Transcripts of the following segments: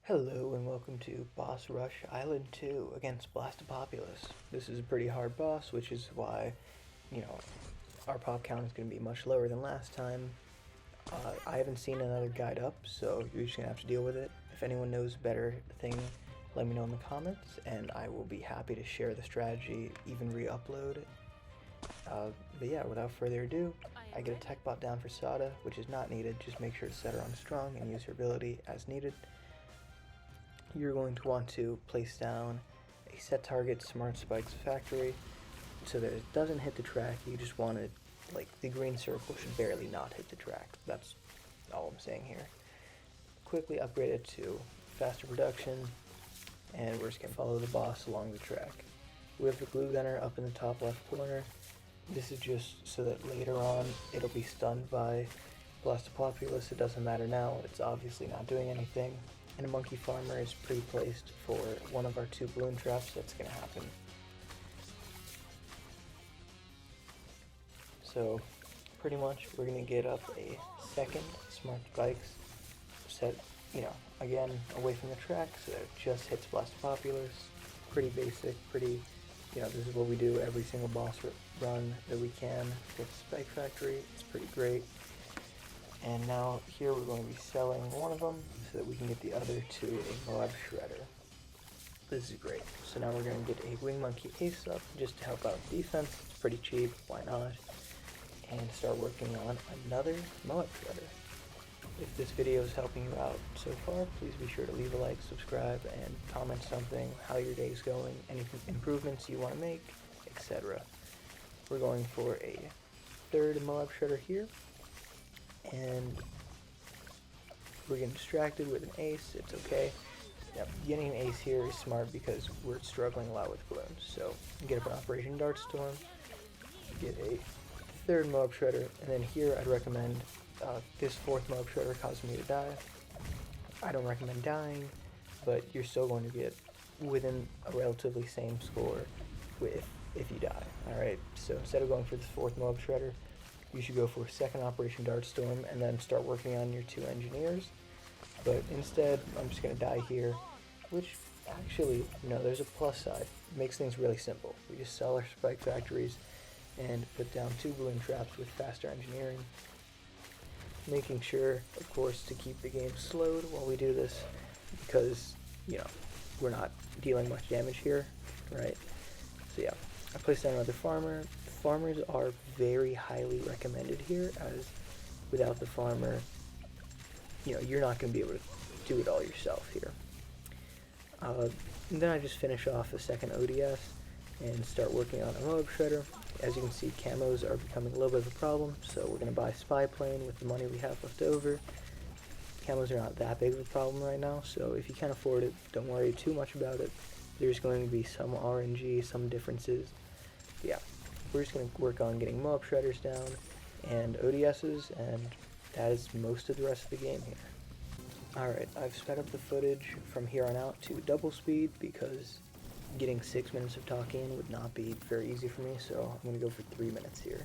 Hello and welcome to Boss Rush Island 2 against Blastopopulus. This is a pretty hard boss, which is why, our pop count is going to be much lower than last time. I haven't seen another guide up, so you're just going to have to deal with it. If anyone knows a better thing, let me know in the comments, and I will be happy to share the strategy, even re-upload it. But yeah, without further ado, I get a tech bot down for Sada, which is not needed. Just make sure to set her on strong and use her ability as needed. You're going to want to place down a set target smart spikes factory so that it doesn't hit the track. You just want it, like, the green circle should barely not hit the track. That's all I'm saying here. Quickly upgrade it to faster production, and we're just going to follow the boss along the track. We have the glue gunner up in the top left corner. This is just so that later on it'll be stunned by Blastopopulus. It doesn't matter now, it's obviously not doing anything. And a monkey farmer is pre-placed for one of our 2 balloon traps that's going to happen. So pretty much we're going to get up a second smart spikes set, again away from the track so that it just hits Blastopopulus. Pretty basic, this is what we do every single boss run that we can with Spike Factory. It's pretty great. And now here we're going to be selling one of them so that we can get the other to a Moab Shredder. This is great. So now we're going to get a Wing Monkey Ace up just to help out defense. It's pretty cheap, why not? And start working on another Moab Shredder. If this video is helping you out so far, please be sure to leave a like, subscribe, and comment something, how your day is going, any improvements you want to make, etc. We're going for a third Moab Shredder here. And we're getting distracted with an ace. It's okay. Getting an ace here is smart because we're struggling a lot with balloons. So get up an Operation Dart Storm, get a third Moab Shredder, and then here I'd recommend this fourth Moab Shredder causing me to die. I don't recommend dying, but you're still going to get within a relatively same score if you die. Alright, so instead of going for this fourth Moab Shredder, you should go for a second Operation Dart Storm and then start working on your 2 engineers. But instead, I'm just going to die here, which actually, there's a plus side. It makes things really simple. We just sell our spike factories and put down 2 balloon traps with faster engineering. Making sure, of course, to keep the game slowed while we do this because, we're not dealing much damage here, right? So yeah, I placed down another farmer. Farmers are very highly recommended here, as without the farmer, you're not going to be able to do it all yourself here. And then I just finish off a second ODS and start working on a Moab Shredder. As you can see, camos are becoming a little bit of a problem, so we're going to buy Spy Plane with the money we have left over. Camos are not that big of a problem right now, so if you can't afford it, don't worry too much about it. There's going to be some RNG, some differences. Yeah. We're just going to work on getting Moab Shredders down and ODSs, and that is most of the rest of the game here. Alright, I've sped up the footage from here on out to double speed because getting 6 minutes of talking would not be very easy for me, so I'm going to go for 3 minutes here.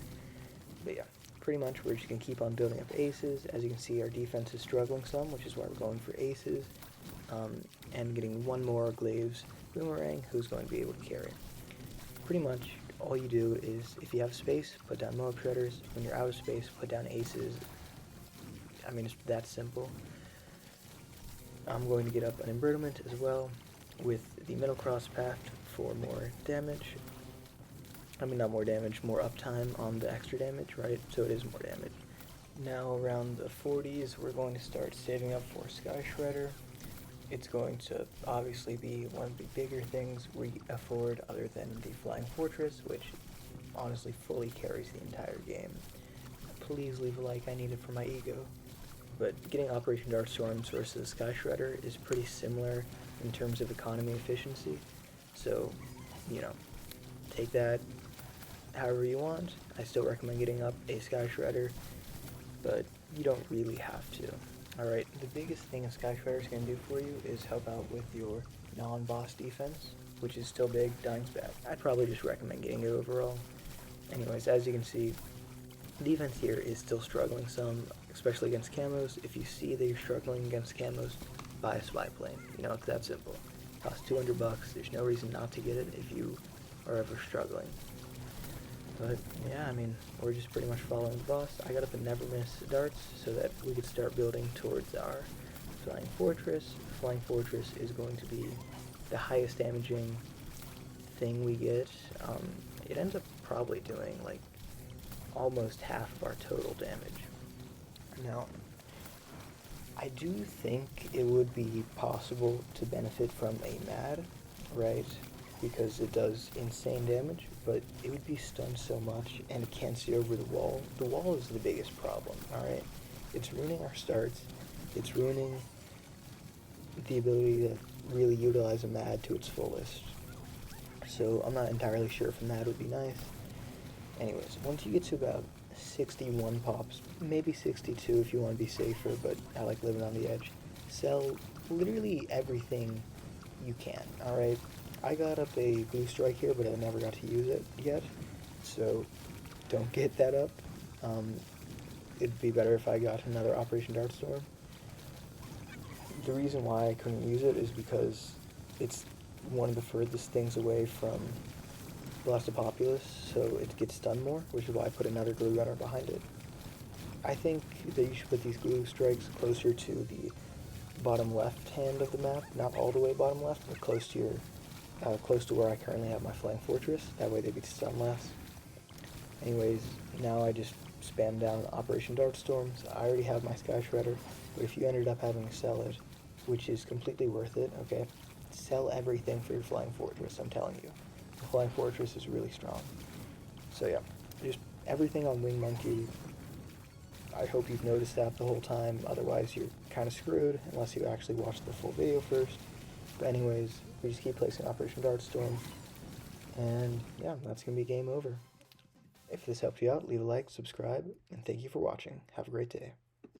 But yeah, pretty much we're just going to keep on building up aces. As you can see, our defense is struggling some, which is why we're going for aces, and getting one more Glaives Boomerang who's going to be able to carry. Pretty much all you do is, if you have space, put down Moab Shredders. When you're out of space, put down aces. I mean, it's that simple. I'm going to get up an Embroiderment as well with the middle cross path for more damage. I mean, not more damage, more uptime on the extra damage, right? So it is more damage. Now around the 40s, we're going to start saving up for Sky Shredder. It's going to obviously be one of the bigger things we afford other than the Flying Fortress, which honestly fully carries the entire game. Please leave a like, I need it for my ego. But getting Operation Dart Storms versus Sky Shredder is pretty similar in terms of economy efficiency. So, take that however you want. I still recommend getting up a Sky Shredder, but you don't really have to. Alright, the biggest thing a Sky Shredder is going to do for you is help out with your non-boss defense, which is still big. Dying's bad. I'd probably just recommend getting it overall. Anyways, as you can see, defense here is still struggling some, especially against camos. If you see that you're struggling against camos, buy a spy plane. You know, it's that simple. It costs 200 bucks. There's no reason not to get it if you are ever struggling. But yeah, I mean, we're just pretty much following the boss. I got up a never miss darts so that we could start building towards our flying fortress. Flying fortress is going to be the highest damaging thing we get. It ends up probably doing like almost half of our total damage. Now, I do think it would be possible to benefit from a MAD, right? Because it does insane damage, but it would be stunned so much, and it can't see over the wall. The wall is the biggest problem, alright? It's ruining our starts. It's ruining the ability to really utilize a MAD to its fullest. So I'm not entirely sure if a MAD would be nice. Anyways, once you get to about 61 pops, maybe 62 if you want to be safer, but I like living on the edge, sell literally everything you can, alright? I got up a blue strike here, but I never got to use it yet, so don't get that up. It'd be better if I got another Operation Dartstorm. The reason why I couldn't use it is because it's one of the furthest things away from Blastopopulus, so it gets stunned more, which is why I put another glue gunner behind it. I think that you should put these glue strikes closer to the bottom left hand of the map, not all the way bottom left, but close to your close to where I currently have my flying fortress. That way they get stunned less. Anyways, now I just spam down Operation Dartstorms. I already have my Sky Shredder, but if you ended up having to sell it, which is completely worth it, okay, sell everything for your flying fortress, I'm telling you. The flying fortress is really strong. So yeah, just everything on Wing Monkey. I hope you've noticed that the whole time, otherwise you're kind of screwed unless you actually watch the full video first. But anyways, we just keep placing Operation Dartstorm, and yeah, that's going to be game over. If this helped you out, leave a like, subscribe, and thank you for watching. Have a great day.